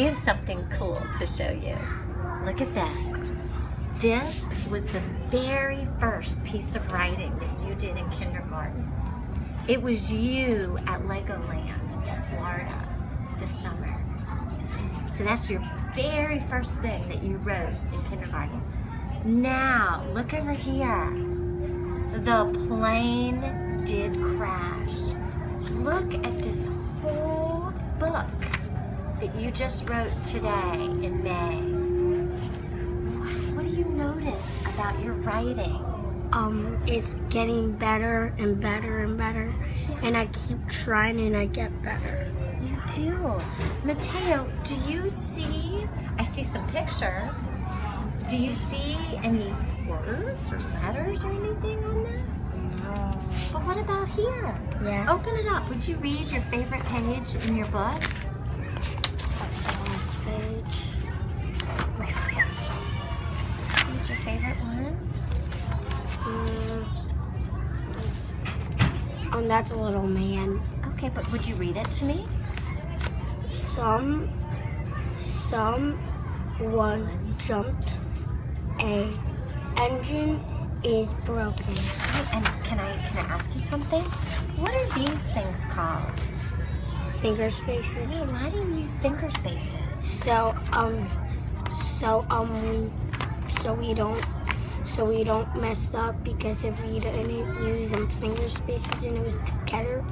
I have something cool to show you. Look at this. This was the very first piece of writing that you did in kindergarten. It was you at Legoland in Florida this summer. So that's your very first thing that you wrote in kindergarten. Now, look over here. The plane did crash. Look at this whole book that you just wrote today in May. What do you notice about your writing? It's getting better and better and better, and I keep trying and I get better. You do. Matteo, do you see, I see some pictures. Do you see any words or letters or anything on this? No. But what about here? Yes. Open it up. Would you read your favorite page in your book? That's the last page. What's your favorite one? That's a little man. Okay, but would you read it to me? Someone jumped. A engine is broken. Right, and can I ask you something? What are these things called? Finger spaces. Hey, why do you use finger spaces? So we don't mess up, because if we didn't use finger spaces and it was together,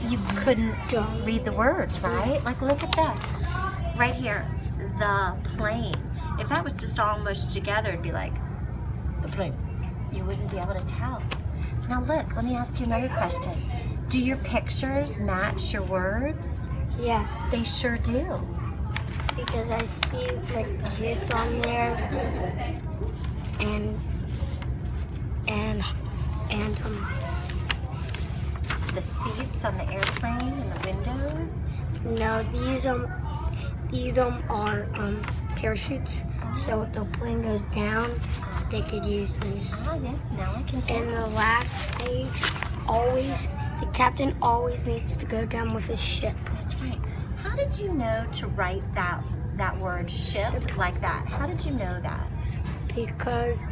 You couldn't read the words, right? Yes. Like, look at this. Right here, the plane. If that was just all mushed together, it'd be like, the plane. You wouldn't be able to tell. Now look, let me ask you another question. Do your pictures match your words? Yes, They sure do. because I see like kids on there, and The seats on the airplane and the windows. no, these are parachutes. So if the plane goes down, they could use these. Ah, yes, now I can tell. And the last page, the captain always needs to go down with his ship. That's right. How did you know to write that word ship like that? How did you know that? Because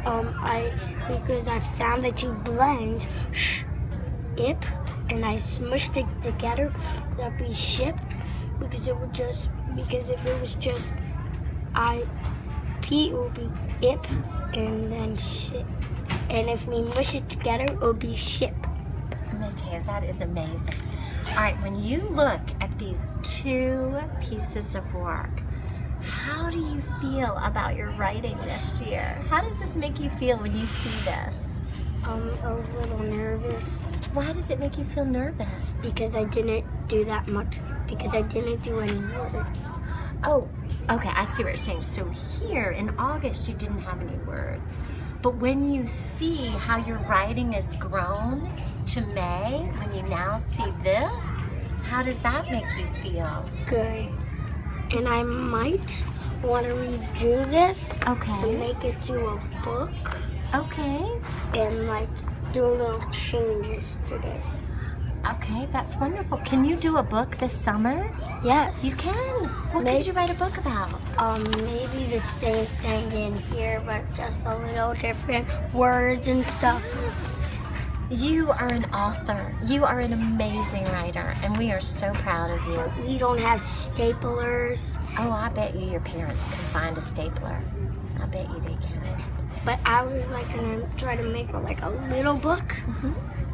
I found the two blends, ip, and I smushed it together. That'd be ship, because if it was just it would be ip, and then ship. And if we mush it together, it would be ship. Matteo, that is amazing. All right, when you look at these two pieces of work, how do you feel about your writing this year? How does this make you feel when you see this? A little nervous, Why does it make you feel nervous? because I didn't do that much, because I didn't do any words. Oh, okay, I see what you're saying. So here in August, you didn't have any words. But when you see how your writing has grown to May, when you now see this, how does that make you feel? Good. And I might want to redo this to Okay. make it to a book, Okay. and like do little changes to this. Okay, that's wonderful. Can you do a book this summer? Yes. You can. What could you write a book about? Maybe the same thing in here, but just a little different words and stuff. You are an author. You are an amazing writer, and we are so proud of you. We don't have staplers, Oh, I bet you your parents can find a stapler. I bet you they can. but I was like gonna try to make like a little book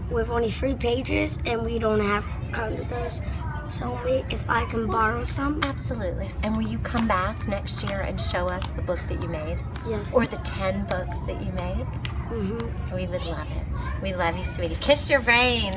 with only 3 pages, and we don't have kind of those. So if I can borrow some. Absolutely. And will you come back next year and show us the book that you made? Yes. Or the 10 books that you made? Mm-hmm. We would love it. We love you, sweetie. Kiss your brain.